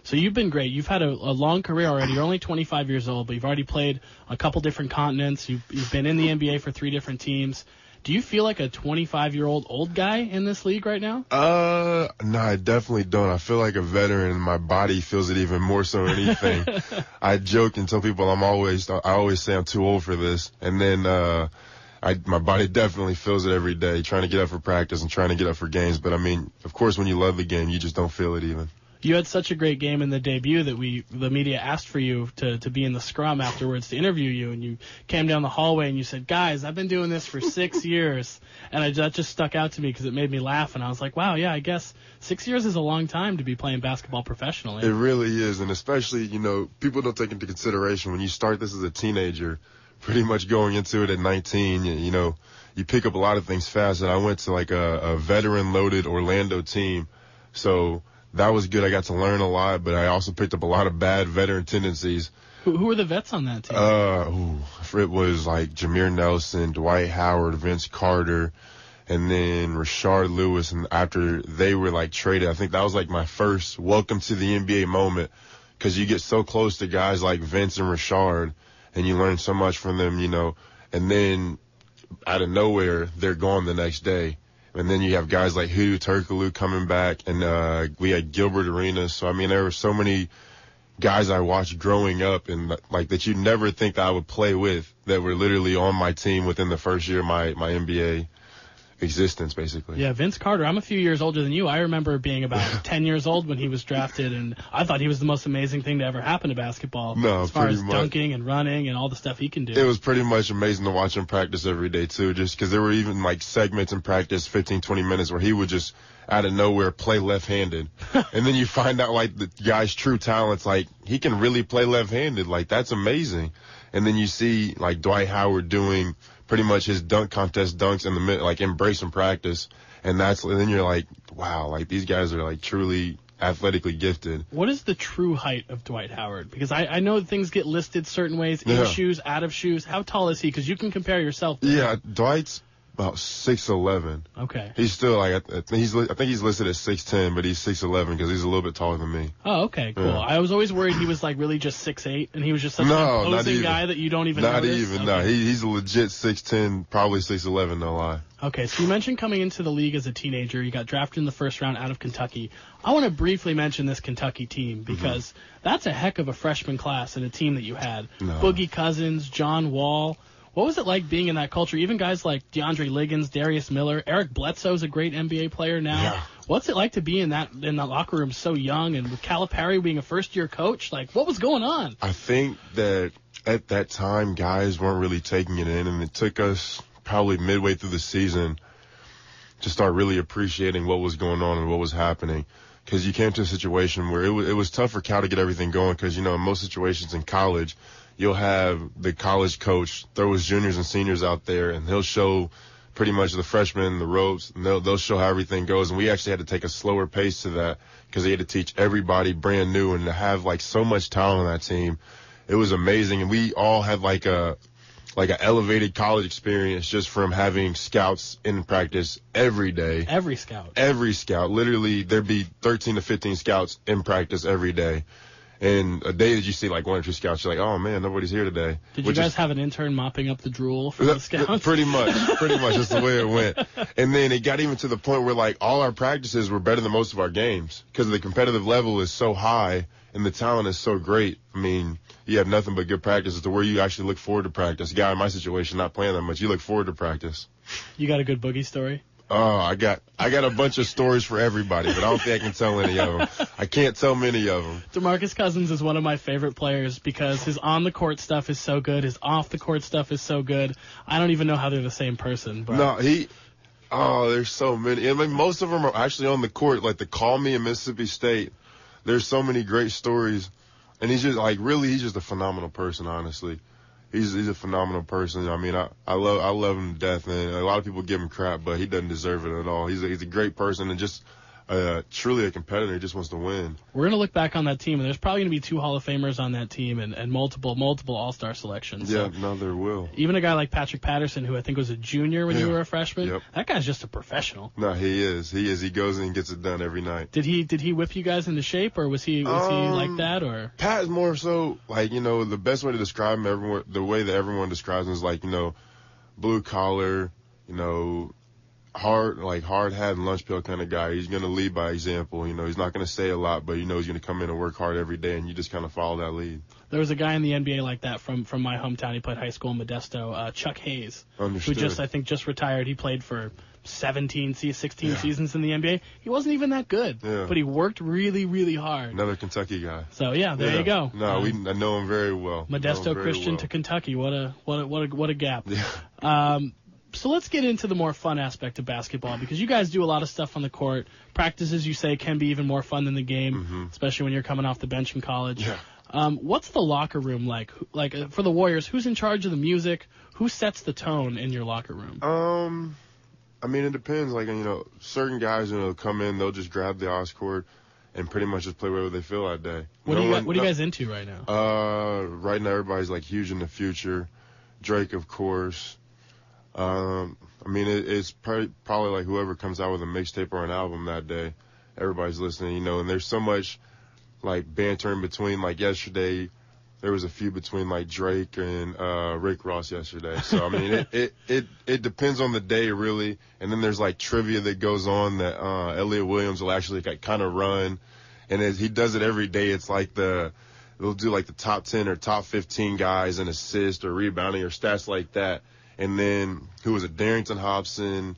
So you've been great. You've had a long career already. You're only 25 years old, but you've already played a couple different continents. You've been in the NBA for 3 different teams. Do you feel like a 25-year-old old guy in this league right now? No, I definitely don't. I feel like a veteran, and my body feels it even more so than anything. I joke and tell people I always say I'm too old for this, and then my body definitely feels it every day, trying to get up for practice and trying to get up for games. But I mean, of course, when you love the game, you just don't feel it even. You had such a great game in the debut that the media asked for you to be in the scrum afterwards to interview you, and you came down the hallway and you said, "Guys, I've been doing this for 6 years," and that just stuck out to me because it made me laugh, and I was like, "Wow, yeah, I guess 6 years is a long time to be playing basketball professionally." It really is, and especially people don't take into consideration when you start this as a teenager, pretty much going into it at 19. You pick up a lot of things fast, and I went to like a veteran-loaded Orlando team, so. That was good. I got to learn a lot, but I also picked up a lot of bad veteran tendencies. Who were the vets on that team? It was like Jameer Nelson, Dwight Howard, Vince Carter, and then Rashard Lewis. And after they were like traded, I think that was like my first welcome to the NBA moment, because you get so close to guys like Vince and Rashard, and you learn so much from them, and then out of nowhere, they're gone the next day. And then you have guys like Hudu Turkoglu coming back, and we had Gilbert Arenas. So, I mean, there were so many guys I watched growing up and like that you'd never think that I would play with that were literally on my team within the first year of my NBA existence, basically. Yeah, Vince Carter. I'm a few years older than you. I remember being about 10 years old when he was drafted, and I thought he was the most amazing thing to ever happen to basketball. No, as far pretty as much. dunking and running and all the stuff he can do. It was pretty much amazing to watch him practice every day, too, just because there were even, like, segments in practice, 15, 20 minutes, where he would just, out of nowhere, play left-handed. And then you find out, like, the guy's true talent's, like, he can really play left-handed. Like, that's amazing. And then you see, like, Dwight Howard doing pretty much his dunk contest dunks in the mid, like, embracing practice. And then you're like, wow, like, these guys are, like, truly athletically gifted. What is the true height of Dwight Howard? Because I know things get listed certain ways, in shoes, out of shoes. How tall is he? Because you can compare yourself to him. Dwight's about 6'11". Okay. He's still, like, I think he's listed at 6'10", but he's 6'11" because he's a little bit taller than me. Oh, okay, cool. Yeah. I was always worried he was, like, really just 6'8", and he was just such an imposing guy that you don't even notice. Not even, no. He's a legit 6'10", probably 6'11", no lie. Okay, so you mentioned coming into the league as a teenager. You got drafted in the first round out of Kentucky. I want to briefly mention this Kentucky team because that's a heck of a freshman class and a team that you had. No. Boogie Cousins, John Wall. What was it like being in that culture? Even guys like DeAndre Liggins, Darius Miller, Eric Bledsoe's a great NBA player now. Yeah. What's it like to be in that locker room so young, and with Calipari being a first-year coach? Like, what was going on? I think that at that time, guys weren't really taking it in, and it took us probably midway through the season to start really appreciating what was going on and what was happening. Because you came to a situation where it was tough for Cal to get everything going because, in most situations in college, you'll have the college coach throw his juniors and seniors out there, and he'll show pretty much the freshmen the ropes, and they'll show how everything goes. And we actually had to take a slower pace to that because they had to teach everybody brand new, and to have, like, so much talent on that team, it was amazing. And we all had, like an elevated college experience just from having scouts in practice every day. Every scout. Literally, there'd be 13 to 15 scouts in practice every day. And a day that you see, like, 1 or 2 scouts, you're like, oh, man, nobody's here today. Did you guys have an intern mopping up the drool for the scouts? Pretty much. That's the way it went. And then it got even to the point where, like, all our practices were better than most of our games because the competitive level is so high and the talent is so great. I mean, you have nothing but good practices to where you actually look forward to practice. A guy in my situation, not playing that much, you look forward to practice. You got a good boogie story? Oh, I got a bunch of stories for everybody, but I don't think I can tell any of them. I can't tell many of them. DeMarcus Cousins is one of my favorite players because his on-the-court stuff is so good. His off-the-court stuff is so good. I don't even know how they're the same person. But. No, there's so many. I mean, most of them are actually on the court, like the Call Me in Mississippi State. There's so many great stories. And he's just, like, really, he's just a phenomenal person, honestly. He's a phenomenal person. I mean, I love him to death, and a lot of people give him crap, but he doesn't deserve it at all. He's a great person and just truly a competitor. He just wants to win. We're going to look back on that team, and there's probably going to be 2 Hall of Famers on that team and multiple All-Star selections. Yeah, so no, there will. even a guy like Patrick Patterson, who I think was a junior when you were a freshman, that guy's just a professional. No, he is. He goes in and gets it done every night. Did he whip you guys into shape, or was he like that? Or Pat's more so, like, the best way to describe him, the way that everyone describes him is, like, blue collar, hard hat and lunch pail kind of guy. He's going to lead by example. He's not going to say a lot, but he's going to come in and work hard every day, and you just kind of follow that lead. There was a guy in the NBA like that from my hometown. He played high school in Modesto, Chuck Hayes, Understood. who just retired. He played for 16 seasons in the NBA. He wasn't even that good, but he worked really, really hard. Another Kentucky guy. So there you go. No, I know him very well. Modesto Christian to Kentucky. What a gap. Yeah. So let's get into the more fun aspect of basketball, because you guys do a lot of stuff on the court. Practices, you say, can be even more fun than the game, especially when you're coming off the bench in college. Yeah. What's the locker room like? Like, for the Warriors, who's in charge of the music? Who sets the tone in your locker room? I mean, it depends. Like, certain guys, come in, they'll just grab the aux cord and pretty much just play whatever they feel that day. What are you guys into right now? Right now, everybody's, like, huge in the Future. Drake, of course. I mean, it's probably like whoever comes out with a mixtape or an album that day, everybody's listening, and there's so much, like, banter in between. Like, yesterday, there was a few between, like, Drake and Rick Ross yesterday. So, I mean, it depends on the day, really. And then there's, like, trivia that goes on that Elliot Williams will actually, like, kind of run. And he does it every day. It's like they'll do, like, the top 10 or top 15 guys in assists or rebounding or stats like that. And then, who was it, Darrington Hobson,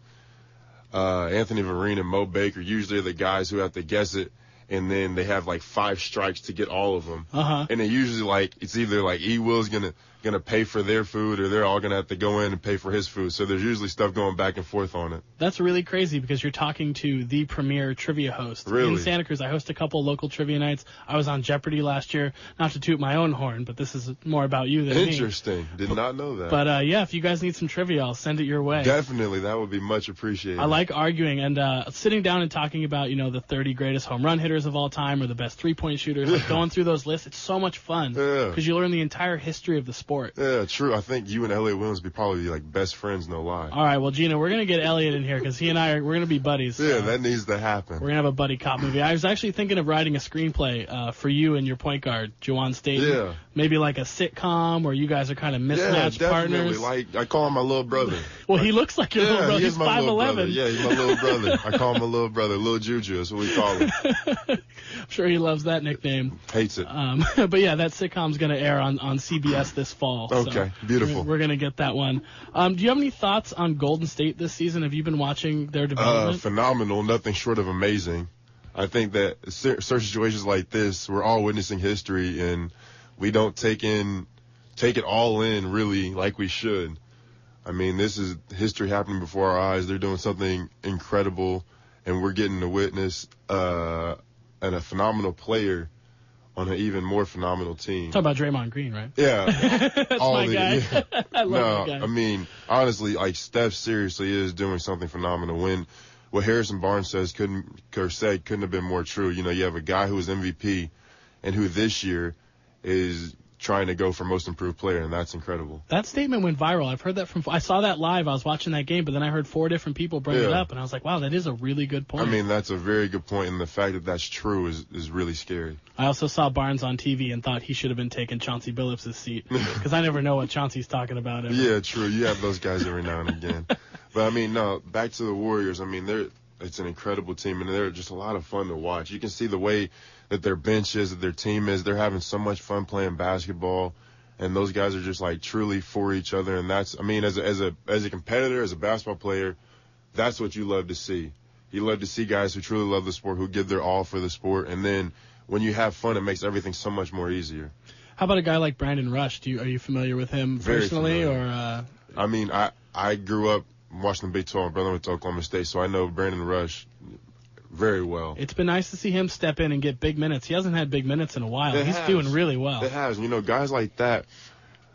Anthony Varine and Mo Baker usually are the guys who have to guess it, and then they have like 5 strikes to get all of them. And they usually like it's either like E. Will's gonna pay for their food, or they're all gonna have to go in and pay for his food. So there's usually stuff going back and forth on it. That's really crazy because you're talking to the premier trivia host Really? in Santa Cruz. I host a couple local trivia nights. I was on Jeopardy last year. Not to toot my own horn, but this is more about you than me. Interesting. Did not know that. But yeah, if you guys need some trivia, I'll send it your way. Definitely, that would be much appreciated. I like arguing and sitting down and talking about, the 30 greatest home run hitters of all time or the best 3-point shooters. Like going through those lists, it's so much fun because you learn the entire history of the sport. Yeah, true. I think you and Elliot Williams be probably like best friends, no lie. All right, well, Gina, we're gonna get Elliot in here because he and I we're gonna be buddies. Yeah, that needs to happen. We're gonna have a buddy cop movie. I was actually thinking of writing a screenplay for you and your point guard, Juwan Staten. Yeah. Maybe like a sitcom where you guys are kind of mismatched partners. Like I call him my little brother. Well, he looks like your little brother. He He's is my little 5'11". brother. Yeah, he's my little brother. I call him my little brother, Lil Juju. That's what we call him. I'm sure he loves that nickname. Hates it. But yeah, that sitcom's gonna air on CBS this fall. Okay, so beautiful. We're gonna get that one. Do you have any thoughts on Golden State this season? Have you been watching their development? Phenomenal, nothing short of amazing. I think that certain situations like this, we're all witnessing history, and we don't take it all in really like we should. I mean, this is history happening before our eyes. They're doing something incredible, and we're getting to witness and a phenomenal player on an even more phenomenal team. Talk about Draymond Green, right? Yeah. That's my guy. Yeah. I love that guy. I mean, honestly, like Steph seriously is doing something phenomenal. When what Harrison Barnes couldn't have been more true. You have a guy who was MVP and who this year is trying to go for most improved player, and that's incredible. That statement went viral. I've heard that I saw that live. I was watching that game, but then I heard 4 different people bring it up, and I was like, wow, that is a really good point. I mean, that's a very good point, and the fact that that's true is really scary. I also saw Barnes on TV and thought he should have been taking Chauncey Billups' seat because I never know what Chauncey's talking about. Yeah, true. You have those guys every now and again. But, I mean, no, back to the Warriors. I mean, it's an incredible team, and they're just a lot of fun to watch. You can see the way that their bench is, that their team is. They're having so much fun playing basketball, and those guys are just, like, truly for each other. And that's, I mean, as a competitor, as a basketball player, that's what you love to see. You love to see guys who truly love the sport, who give their all for the sport, and then when you have fun, it makes everything so much more easier. How about a guy like Brandon Rush? Are you familiar with him personally? Or I mean, I grew up watching the Big 12. My brother went to Oklahoma State, so I know Brandon Rush very well. It's been nice to see him step in and get big minutes. He hasn't had big minutes in a while. He's doing really well. It has. Guys like that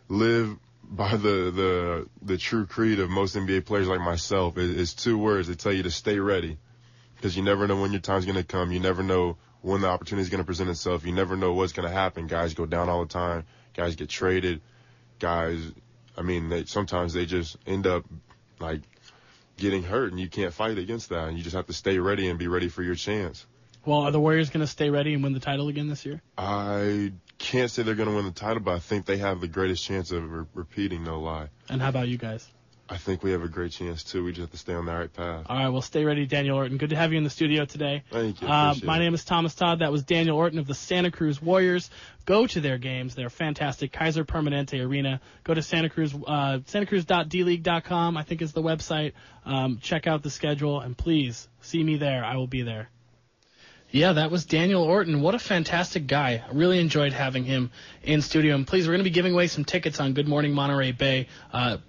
live by the true creed of most NBA players like myself. It's 2 words. They tell you to stay ready because you never know when your time's going to come. You never know when the opportunity is going to present itself. You never know what's going to happen. Guys go down all the time. Guys get traded. Guys, I mean, sometimes they just end up like getting hurt, and you can't fight against that. And you just have to stay ready and be ready for your chance. Well, are the Warriors going to stay ready and win the title again this year? I can't say they're going to win the title, but I think they have the greatest chance of repeating, no lie. And how about you guys? I think we have a great chance, too. We just have to stay on the right path. All right, well, stay ready, Daniel Orton. Good to have you in the studio today. Thank you. My name is Thomas Todd. That was Daniel Orton of the Santa Cruz Warriors. Go to their games. They're fantastic. Kaiser Permanente Arena. Go to Santa Cruz, santacruz.dleague.com, I think is the website. Check out the schedule, and please see me there. I will be there. Yeah, that was Daniel Orton. What a fantastic guy. I really enjoyed having him in studio. And please, we're going to be giving away some tickets on Good Morning Monterey Bay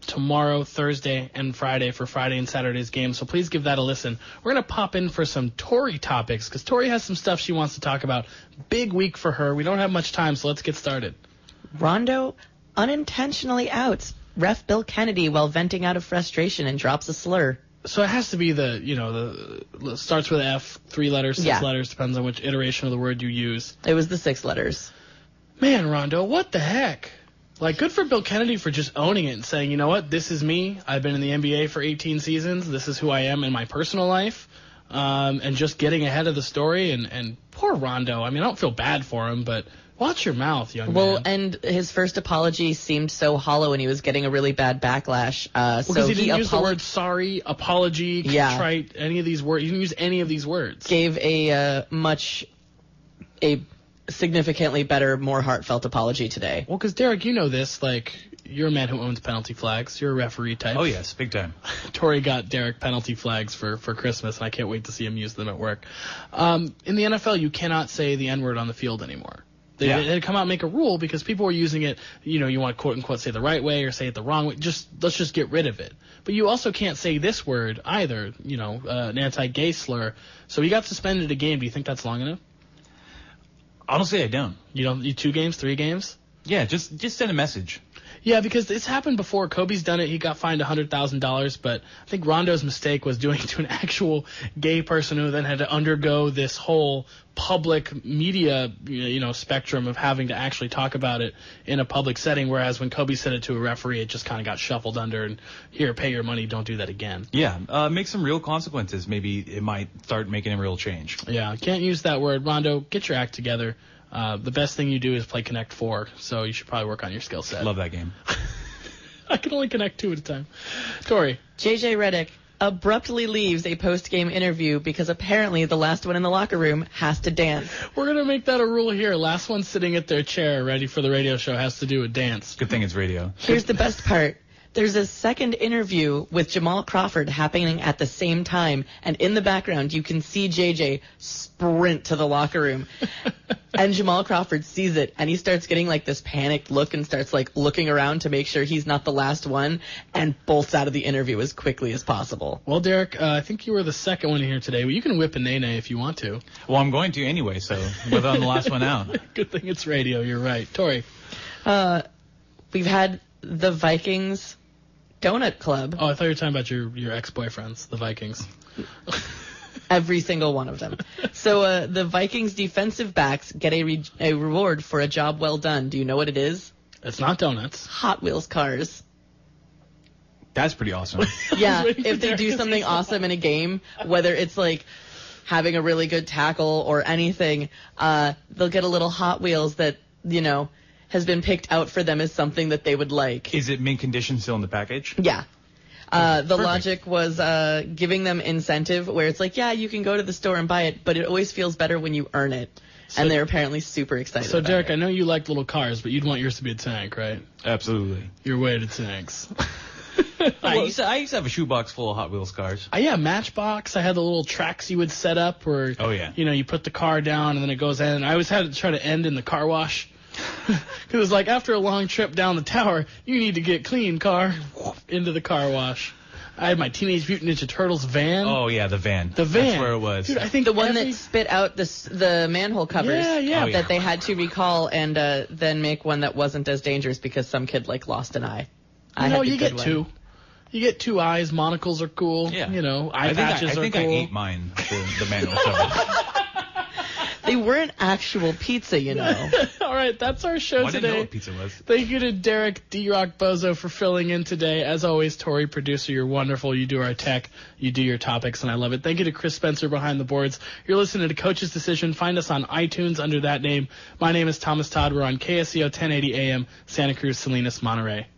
tomorrow, Thursday, and Friday for Friday and Saturday's games. So please give that a listen. We're going to pop in for some Tory topics because Tory has some stuff she wants to talk about. Big week for her. We don't have much time, so let's get started. Rondo unintentionally outs ref Bill Kennedy while venting out of frustration and drops a slur. So it has to be the starts with F, 3 letters, 6 letters, depends on which iteration of the word you use. It was the 6 letters. Man, Rondo, what the heck? Like, good for Bill Kennedy for just owning it and saying, you know what, this is me. I've been in the NBA for 18 seasons. This is who I am in my personal life. And just getting ahead of the story. And poor Rondo. I mean, I don't feel bad for him, but watch your mouth, young man. Well, and his first apology seemed so hollow, and he was getting a really bad backlash. Because he didn't use the word sorry, apology, contrite, any of these words. He didn't use any of these words. Gave a significantly better, more heartfelt apology today. Well, because Derek, you know this, like, you're a man who owns penalty flags. You're a referee type. Oh, yes, big time. Tory got Derek penalty flags for Christmas, and I can't wait to see him use them at work. In the NFL, you cannot say the N-word on the field anymore. They had come out and make a rule because people were using it, you want to quote-unquote say the right way or say it the wrong way. Let's just get rid of it. But you also can't say this word either, an anti-gay slur. So he got suspended a game. Do you think that's long enough? Honestly, I don't. You don't, 2 games, 3 games? Yeah, just send a message. Yeah, because it's happened before. Kobe's done it. He got fined $100,000, but I think Rondo's mistake was doing it to an actual gay person who then had to undergo this whole public media, spectrum of having to actually talk about it in a public setting, whereas when Kobe said it to a referee, it just kind of got shuffled under and, here, pay your money, don't do that again. Yeah, make some real consequences. Maybe it might start making a real change. Yeah, can't use that word. Rondo, get your act together. The best thing you do is play Connect 4, so you should probably work on your skill set. Love that game. I can only connect 2 at a time. Tory. JJ Redick abruptly leaves a post-game interview because apparently the last one in the locker room has to dance. We're going to make that a rule here. Last one sitting at their chair ready for the radio show has to do a dance. Good thing it's radio. Here's the best part. There's a second interview with Jamal Crawford happening at the same time, and in the background you can see JJ sprint to the locker room. And Jamal Crawford sees it, and he starts getting like this panicked look and starts like looking around to make sure he's not the last one, and bolts out of the interview as quickly as possible. Well, Derek, I think you were the second one here today, but you can whip a nene if you want to. Well, I'm going to anyway, so whether I'm the last one out. Good thing it's radio, you're right. Tory. We've had the Vikings Donut Club. Oh, I thought you were talking about your ex-boyfriends, the Vikings. Every single one of them. So the Vikings defensive backs get a reward for a job well done. Do you know what it is? It's not donuts. Hot Wheels cars. That's pretty awesome. Yeah, if they do something awesome in a game, whether it's like having a really good tackle or anything, they'll get a little Hot Wheels that, has been picked out for them as something that they would like. Is it mint condition still in the package? Yeah. The logic was giving them incentive where it's like, yeah, you can go to the store and buy it, but it always feels better when you earn it. And they're apparently super excited So, about Derek, it. I know you like little cars, but you'd want yours to be a tank, right? Absolutely. You're way to tanks. I used to have a shoebox full of Hot Wheels cars. Yeah, Matchbox. I had the little tracks you would set up where, you put the car down and then it goes in. And I always had to try to end in the car wash. Because it was like, after a long trip down the tower, you need to get clean, car. Into the car wash. I had my Teenage Mutant Ninja Turtles van. Oh, yeah, the van. The van. That's where it was. Dude, I think the one that spit out the manhole covers. Yeah. That they had to recall and then make one that wasn't as dangerous because some kid, lost an eye. You get 2. You get 2 eyes. Monocles are cool. Yeah. Eye patches are cool. I think I ate mine, the manhole cover. They weren't actual pizza, All right, that's our show I today. didn't know what pizza was. Thank you to Derek D-Rock Bozzo for filling in today. As always, Tory, producer, you're wonderful. You do our tech, you do your topics, and I love it. Thank you to Chris Spencer behind the boards. You're listening to Coach's Decision. Find us on iTunes under that name. My name is Thomas Todd. We're on KSCO 1080 AM, Santa Cruz, Salinas, Monterey.